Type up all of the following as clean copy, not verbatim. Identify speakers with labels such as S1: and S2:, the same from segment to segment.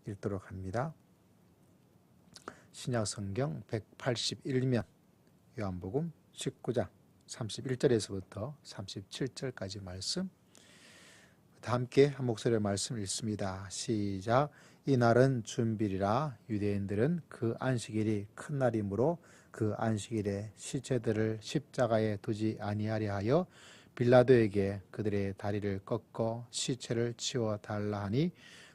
S1: 읽도록 합니다. 신약성경 181면 요한복음 19장 31절에서부터 37절까지 말씀, 다 함께 한 목소리로 말씀 읽습니다. 시작. 이날은 준비리라. 유대인들은 그 안식일이 큰 날이므로 그 안식일에 시체들을 십자가에 두지 아니하려 하여 빌라도에게 그들의 다리를 꺾어 시체를 치워 달라 하니,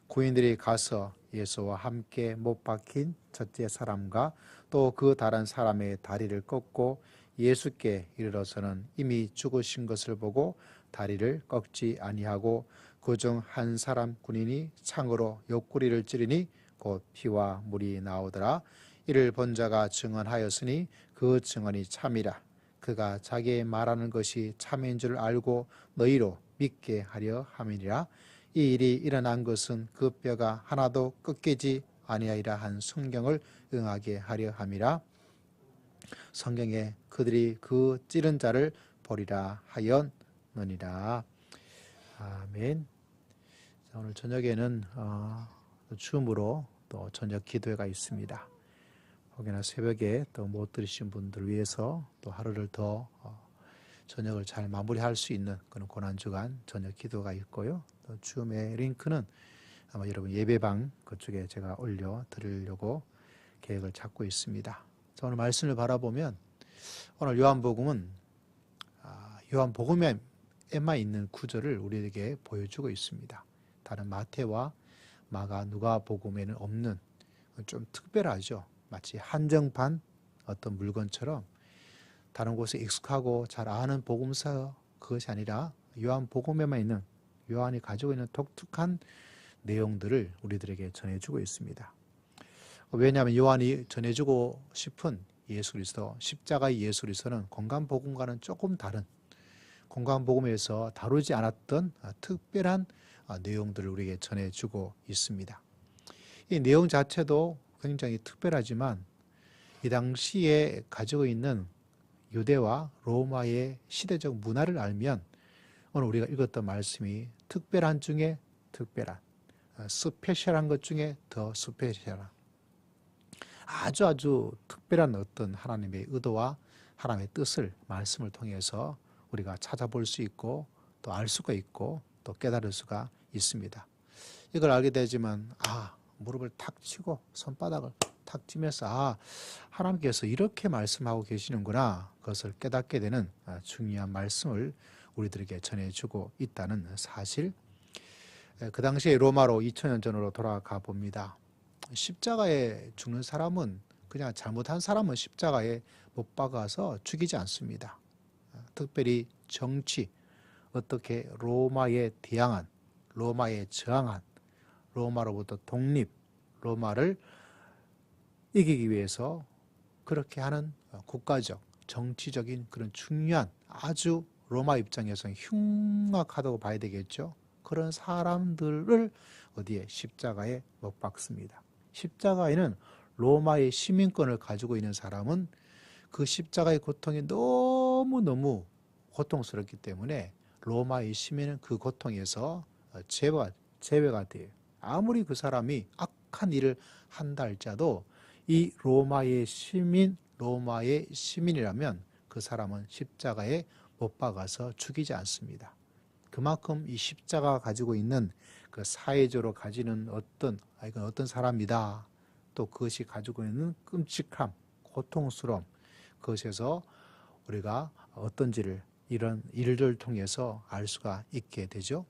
S1: 구인들이 가서 예수와 함께 못 박힌 첫째 사람과 또 그 다른 사람의 다리를 꺾고 예수께 이르러서는 이미 죽으신 것을 보고 다리를 꺾지 아니하고, 그중 한 사람 군인이 창으로 옆구리를 찌르니 곧 피와 물이 나오더라. 이를 본 자가 증언하였으니 그 증언이 참이라. 그가 자기의 말하는 것이 참인 줄 알고 너희로 믿게 하려 함이니라. 이 일이 일어난 것은 그 뼈가 하나도 꺾이지 아니하리라 한 성경을 응하게 하려 함이라. 성경에 그들이 그 찌른 자를 보리라 하였느니라. 아멘. 오늘 저녁에는 줌으로 또 저녁 기도회가 있습니다. 혹여나 새벽에 또 못 들으신 분들 위해서 또 하루를 더 저녁을 잘 마무리할 수 있는 그런 고난주간 저녁 기도가 있고요. 또 줌의 링크는 아마 여러분 예배방 그쪽에 제가 올려 드리려고 계획을 잡고 있습니다. 오늘 말씀을 바라보면 오늘 요한복음은 요한복음에만 있는 구절을 우리에게 보여주고 있습니다. 다른 마태와 마가, 누가복음에는 없는 좀 특별하죠. 마치 한정판 어떤 물건처럼 다른 곳에 익숙하고 잘 아는 복음서, 그것이 아니라 요한복음에만 있는, 요한이 가지고 있는 독특한 내용들을 우리들에게 전해주고 있습니다. 왜냐하면 요한이 전해주고 싶은 예수 그리스도, 십자가의 예수 그리스도는 공간복음과는 조금 다른, 공간복음에서 다루지 않았던 특별한 내용들을 우리에게 전해주고 있습니다. 이 내용 자체도 굉장히 특별하지만 이 당시에 가지고 있는 유대와 로마의 시대적 문화를 알면 오늘 우리가 읽었던 말씀이 특별한 중에 특별한, 스페셜한 것 중에 더 스페셜한, 아주 특별한 어떤 하나님의 의도와 하나님의 뜻을 말씀을 통해서 우리가 찾아볼 수 있고 또 알 수가 있고 또 깨달을 수가 있습니다. 이걸 알게 되지만 무릎을 탁 치고 손바닥을 탁 치면서 하나님께서 이렇게 말씀하고 계시는구나, 그것을 깨닫게 되는 중요한 말씀을 우리들에게 전해주고 있다는 사실. 그 당시에 로마로 2000년 전으로 돌아가 봅니다. 십자가에 죽는 사람은, 그냥 잘못한 사람은 십자가에 못 박아서 죽이지 않습니다. 특별히 정치, 어떻게 로마에 대항한, 로마에 저항한, 로마로부터 독립, 로마를 이기기 위해서 그렇게 하는 국가적, 정치적인 그런 중요한, 아주 로마 입장에서는 흉악하다고 봐야 되겠죠. 그런 사람들을 어디에? 십자가에 못 박습니다. 십자가에는 로마의 시민권을 가지고 있는 사람은 그 십자가의 고통이 너무너무 고통스럽기 때문에 로마의 시민은 그 고통에서 제외가 돼요. 아무리 그 사람이 악한 일을 한다 할지라도 이 로마의 시민이라면 그 사람은 십자가에 못 박아서 죽이지 않습니다. 그만큼 이 십자가가 가지고 있는 그 사회적으로 가지는 이건 어떤 사람이다, 또 그것이 가지고 있는 끔찍함, 고통스러움, 그것에서 우리가 어떤지를 이런 일들을 통해서 알 수가 있게 되죠.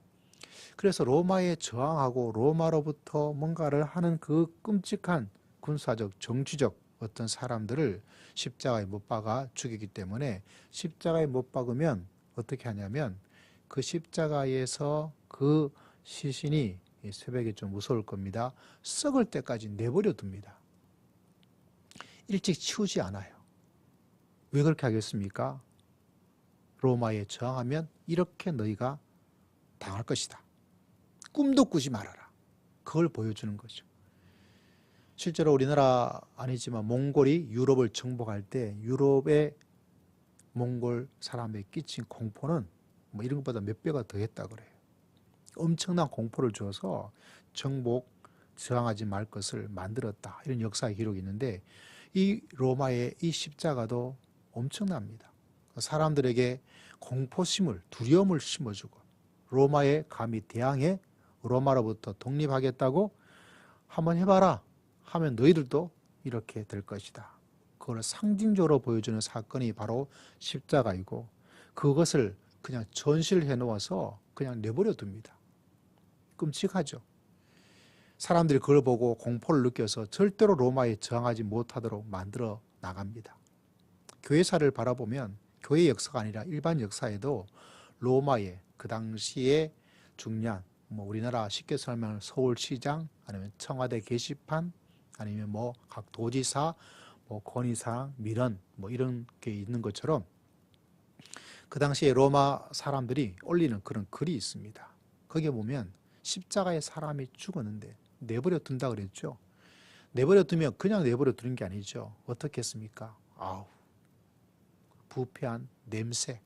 S1: 그래서 로마에 저항하고 로마로부터 뭔가를 하는 그 끔찍한 군사적, 정치적 어떤 사람들을 십자가에 못 박아 죽이기 때문에, 십자가에 못 박으면 어떻게 하냐면 그 십자가에서 그 시신이 새벽에 좀 무서울 겁니다. 썩을 때까지 내버려 둡니다. 일찍 치우지 않아요. 왜 그렇게 하겠습니까? 로마에 저항하면 이렇게 너희가 당할 것이다. 꿈도 꾸지 말아라. 그걸 보여주는 거죠. 실제로 우리나라 아니지만 몽골이 유럽을 정복할 때 유럽의 몽골 사람에 끼친 공포는 이런 것보다 몇 배가 더 했다 그래요. 엄청난 공포를 줘서 정복 저항하지 말 것을 만들었다. 이런 역사의 기록이 있는데 이 로마의 이 십자가도 엄청납니다. 사람들에게 공포심을, 두려움을 심어주고 로마에 감히 대항해 로마로부터 독립하겠다고 한번 해봐라 하면 너희들도 이렇게 될 것이다. 그걸 상징적으로 보여주는 사건이 바로 십자가이고 그것을 그냥 전시를 해놓아서 그냥 내버려 둡니다. 끔찍하죠. 사람들이 그걸 보고 공포를 느껴서 절대로 로마에 저항하지 못하도록 만들어 나갑니다. 교회사를 바라보면 교회 역사가 아니라 일반 역사에도 로마의 그 당시에 중요한 우리나라 쉽게 설명할 서울시장 아니면 청와대 게시판 아니면 각 도지사 권위사항 밀원 이런 게 있는 것처럼 그 당시에 로마 사람들이 올리는 그런 글이 있습니다. 거기에 보면 십자가에 사람이 죽었는데 내버려 둔다 그랬죠. 내버려 두면 그냥 내버려 두는 게 아니죠. 어떻게 했습니까? 부패한 냄새,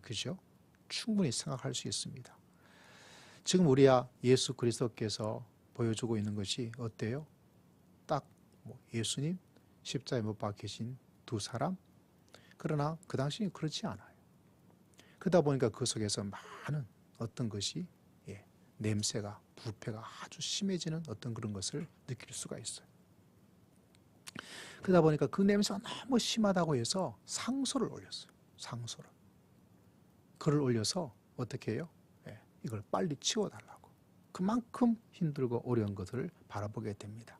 S1: 그죠? 충분히 생각할 수 있습니다. 지금 우리야 예수 그리스도께서 보여주고 있는 것이 어때요? 딱 예수님 십자가에 못 박히신 두 사람. 그러나 그 당시는 그렇지 않아요. 그러다 보니까 그 속에서 많은 어떤 것이 냄새가 부패가 아주 심해지는 어떤 그런 것을 느낄 수가 있어요. 그러다 보니까 그 냄새가 너무 심하다고 해서 상소를 올렸어요. 상소를. 글을 올려서 어떻게 해요? 이걸 빨리 치워달라고. 그만큼 힘들고 어려운 것을 바라보게 됩니다.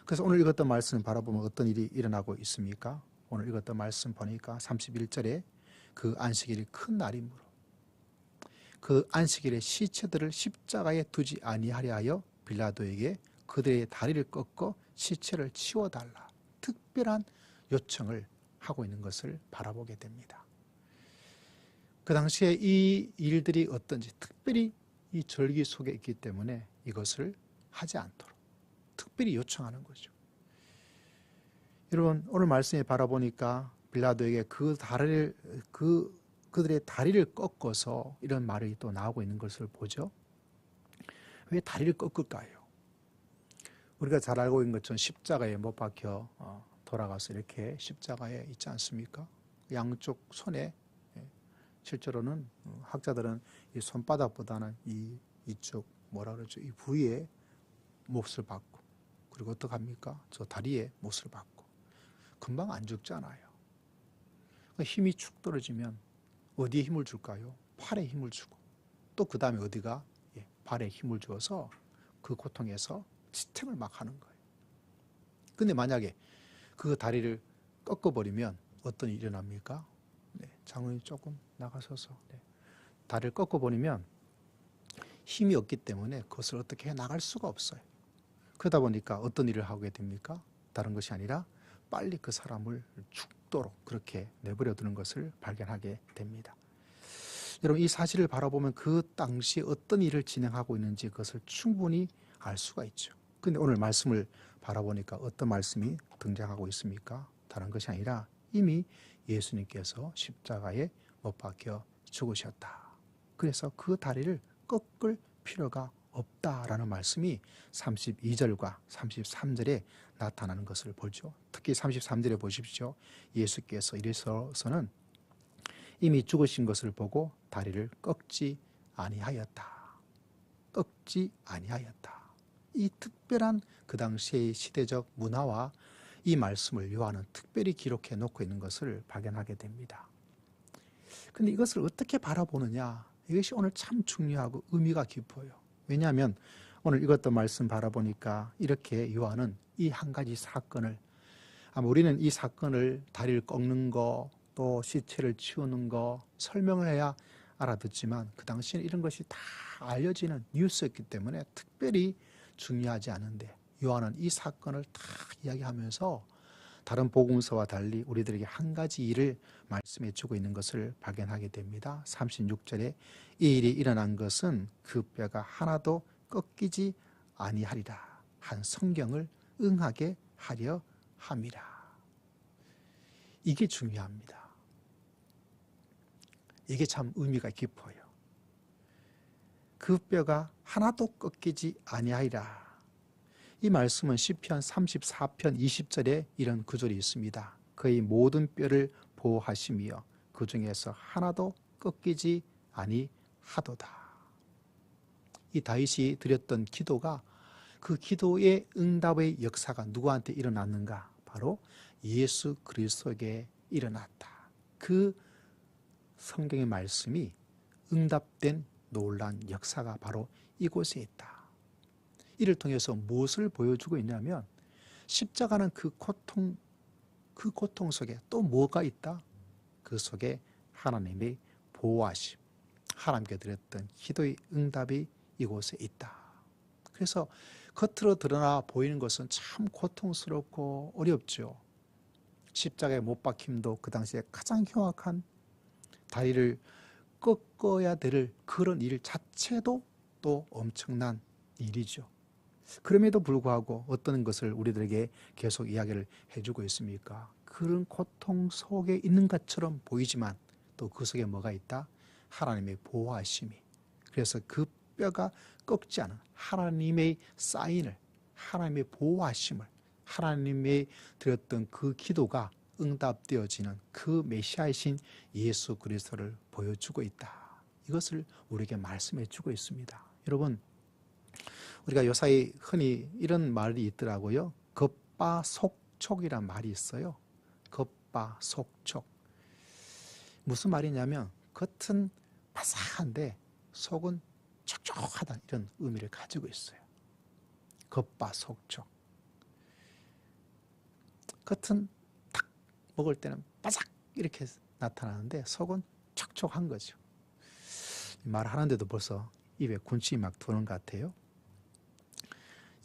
S1: 그래서 오늘 읽었던 말씀을 바라보면 어떤 일이 일어나고 있습니까? 오늘 읽었던 말씀 보니까 31절에 그 안식일이 큰 날이므로 그 안식일에 시체들을 십자가에 두지 아니하려 하여 빌라도에게 그들의 다리를 꺾어 시체를 치워달라. 특별한 요청을 하고 있는 것을 바라보게 됩니다. 그 당시에 이 일들이 어떤지 특별히 이 절기 속에 있기 때문에 이것을 하지 않도록 특별히 요청하는 거죠. 여러분 오늘 말씀에 바라보니까 빌라도에게 그들의 다리를 꺾어서 이런 말이 또 나오고 있는 것을 보죠. 왜 다리를 꺾을까요? 우리가 잘 알고 있는 것처럼 십자가에 못 박혀 돌아가서 이렇게 십자가에 있지 않습니까? 양쪽 손에 실제로는 학자들은 이 손바닥보다는 이쪽 이 부위에 못을 박고 그리고 어떡합니까? 저 다리에 못을 박고 금방 안 죽잖아요. 힘이 축 떨어지면 어디에 힘을 줄까요? 팔에 힘을 주고 또 그 다음에 어디가? 발에 힘을 주어서 그 고통에서 지탱을 막 하는 거예요. 근데 만약에 그 다리를 꺾어버리면 어떤 일이 일어납니까? 장로님 조금 나가셔서 다리를 꺾어버리면 힘이 없기 때문에 그것을 어떻게 해 나갈 수가 없어요. 그러다 보니까 어떤 일을 하게 됩니까? 다른 것이 아니라 빨리 그 사람을 죽도록 그렇게 내버려 두는 것을 발견하게 됩니다. 여러분 이 사실을 바라보면 그 당시 어떤 일을 진행하고 있는지 그것을 충분히 알 수가 있죠. 그런데 오늘 말씀을 바라보니까 어떤 말씀이 등장하고 있습니까? 다른 것이 아니라 이미 예수님께서 십자가에 못 박혀 죽으셨다. 그래서 그 다리를 꺾을 필요가 없다라는 말씀이 32절과 33절에 나타나는 것을 보죠. 특히 33절에 보십시오. 예수께서 이래서는 이미 죽으신 것을 보고 다리를 꺾지 아니하였다. 꺾지 아니하였다. 이 특별한 그 당시의 시대적 문화와 이 말씀을 요한은 특별히 기록해 놓고 있는 것을 발견하게 됩니다. 그런데 이것을 어떻게 바라보느냐? 이것이 오늘 참 중요하고 의미가 깊어요. 왜냐하면 오늘 읽었던 말씀 바라보니까 이렇게 요한은 이 한 가지 사건을 우리는 이 사건을 다리를 꺾는 거 또 시체를 치우는 거 설명을 해야 알아듣지만 그 당시에는 이런 것이 다 알려지는 뉴스였기 때문에 특별히 중요하지 않은데 요한은 이 사건을 다 이야기하면서 다른 복음서와 달리 우리들에게 한 가지 일을 말씀해 주고 있는 것을 발견하게 됩니다. 36절에 이 일이 일어난 것은 그 뼈가 하나도 꺾이지 아니하리라 한 성경을 응하게 하려 함이라. 이게 중요합니다. 이게 참 의미가 깊어요. 그 뼈가 하나도 꺾이지 아니하리라. 이 말씀은 시편 34편 20절에 이런 구절이 있습니다. 그의 모든 뼈를 보호하시며 그 중에서 하나도 꺾이지 아니하도다. 이 다윗이 드렸던 기도가 그 기도의 응답의 역사가 누구한테 일어났는가? 바로 예수 그리스도에게 일어났다. 그 성경의 말씀이 응답된 놀라운 역사가 바로 이곳에 있다. 이를 통해서 무엇을 보여주고 있냐면 십자가는 그 고통 속에 또 뭐가 있다? 그 속에 하나님의 보호하심, 하나님께 드렸던 기도의 응답이 이곳에 있다. 그래서 겉으로 드러나 보이는 것은 참 고통스럽고 어렵죠. 십자가에 못 박힘도 그 당시에 가장 흉악한 다리를 꺾어야 될 그런 일 자체도 또 엄청난 일이죠. 그럼에도 불구하고 어떤 것을 우리들에게 계속 이야기를 해주고 있습니까? 그런 고통 속에 있는 것처럼 보이지만 또 그 속에 뭐가 있다? 하나님의 보호하심이. 그래서 그 뼈가 꺾지 않은 하나님의 사인을, 하나님의 보호하심을, 하나님의 드렸던 그 기도가 응답되어지는 그 메시아이신 예수 그리스도를 보여주고 있다. 이것을 우리에게 말씀해 주고 있습니다. 여러분, 우리가 요사이 흔히 이런 말이 있더라고요. 겉바속촉이란 말이 있어요. 겉바속촉. 무슨 말이냐면 겉은 바삭한데 속은 촉촉하다, 이런 의미를 가지고 있어요. 겉바속촉. 겉은 딱 먹을 때는 바삭 이렇게 나타나는데 속은 촉촉한 거죠. 말하는데도 벌써 입에 군침이 막 도는 것 같아요.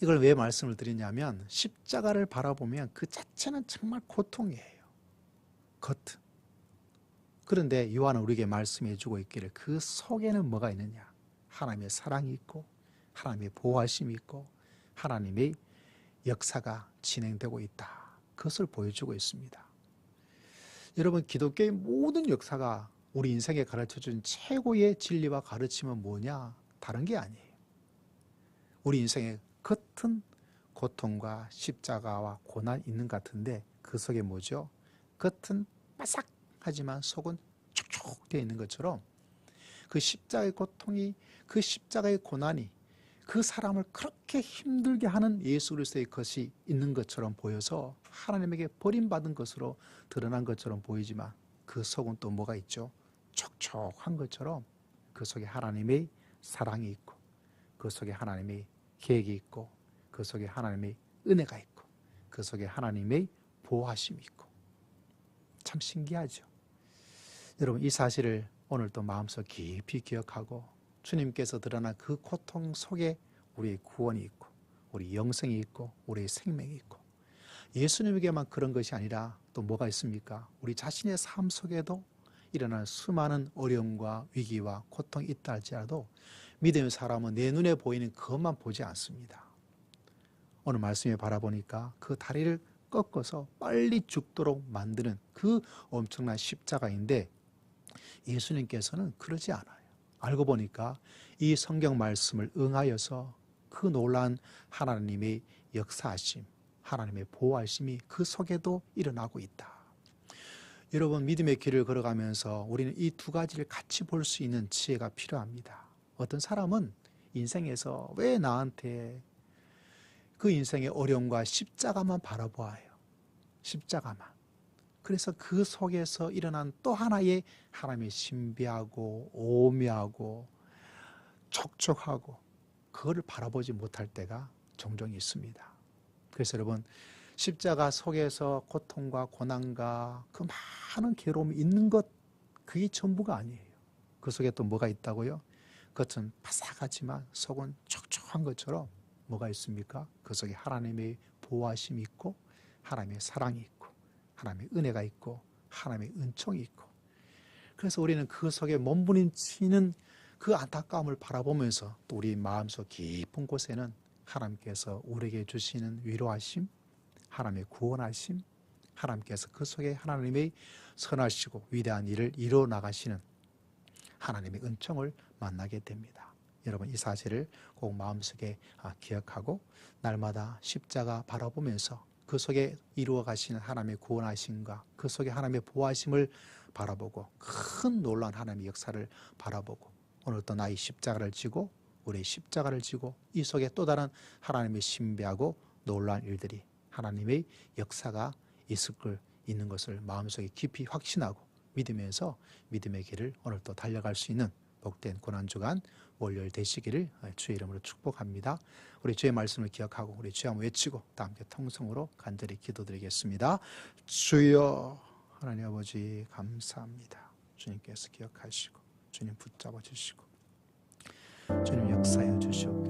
S1: 이걸 왜 말씀을 드리냐면 십자가를 바라보면 그 자체는 정말 고통이에요. 겉은. 그런데 요한은 우리에게 말씀해 주고 있기를 그 속에는 뭐가 있느냐? 하나님의 사랑이 있고 하나님의 보호하심이 있고 하나님의 역사가 진행되고 있다. 그것을 보여주고 있습니다. 여러분, 기독교의 모든 역사가 우리 인생에 가르쳐준 최고의 진리와 가르침은 뭐냐? 다른 게 아니에요. 우리 인생에 겉은 고통과 십자가와 고난이 있는 것 같은데 그 속에 뭐죠? 겉은 바삭하지만 속은 촉촉되어 있는 것처럼 그 십자가의 고통이, 그 십자가의 고난이 그 사람을 그렇게 힘들게 하는 예수 그리스도의 것이 있는 것처럼 보여서 하나님에게 버림받은 것으로 드러난 것처럼 보이지만 그 속은 또 뭐가 있죠? 촉촉한 것처럼 그 속에 하나님의 사랑이 있고 그 속에 하나님의 계획이 있고 그 속에 하나님의 은혜가 있고 그 속에 하나님의 보호하심이 있고 참 신기하죠. 여러분, 이 사실을 오늘 또 마음속 깊이 기억하고 주님께서 드러난 그 고통 속에 우리의 구원이 있고 우리 영생이 있고 우리의 생명이 있고 예수님에게만 그런 것이 아니라 또 뭐가 있습니까? 우리 자신의 삶 속에도 일어날 수많은 어려움과 위기와 고통이 있다 할지라도 믿음의 사람은 내 눈에 보이는 그것만 보지 않습니다. 오늘 말씀에 바라보니까 그 다리를 꺾어서 빨리 죽도록 만드는 그 엄청난 십자가인데 예수님께서는 그러지 않아요. 알고 보니까 이 성경 말씀을 응하여서 그 놀라운 하나님의 역사하심, 하나님의 보호하심이 그 속에도 일어나고 있다. 여러분, 믿음의 길을 걸어가면서 우리는 이 두 가지를 같이 볼 수 있는 지혜가 필요합니다. 어떤 사람은 인생에서 왜 나한테 그 인생의 어려움과 십자가만 바라보아요. 십자가만. 그래서 그 속에서 일어난 또 하나의 하나님의 신비하고 오묘하고 촉촉하고 그거를 바라보지 못할 때가 종종 있습니다. 그래서 여러분, 십자가 속에서 고통과 고난과 그 많은 괴로움이 있는 것, 그게 전부가 아니에요. 그 속에 또 뭐가 있다고요? 겉은 바삭하지만 속은 촉촉한 것처럼 뭐가 있습니까? 그 속에 하나님의 보호하심이 있고 하나님의 사랑이 있고 하나님의 은혜가 있고 하나님의 은총이 있고, 그래서 우리는 그 속에 몸부림치는 그 안타까움을 바라보면서 또 우리 마음속 깊은 곳에는 하나님께서 우리에게 주시는 위로하심, 하나님의 구원하심, 하나님께서 그 속에 하나님의 선하시고 위대한 일을 이루어 나가시는 하나님의 은총을 만나게 됩니다. 여러분 이 사실을 꼭 마음속에 기억하고 날마다 십자가 바라보면서 그 속에 이루어 가시는 하나님의 구원하심과 그 속에 하나님의 보호하심을 바라보고 큰 놀라운 하나님의 역사를 바라보고 오늘 또 나의 십자가를 지고 우리의 십자가를 지고 이 속에 또 다른 하나님의 신비하고 놀라운 일들이 하나님의 역사가 있는 것을 마음속에 깊이 확신하고 믿으면서 믿음의 길을 오늘 또 달려갈 수 있는 복된 고난주간 월요일 되시기를 주의 이름으로 축복합니다. 우리 주의 말씀을 기억하고 우리 주여 한번 외치고 다 함께 통성으로 간절히 기도드리겠습니다. 주여 하나님 아버지 감사합니다. 주님께서 기억하시고 주님 붙잡아 주시고 주님 역사해 주시옵소서.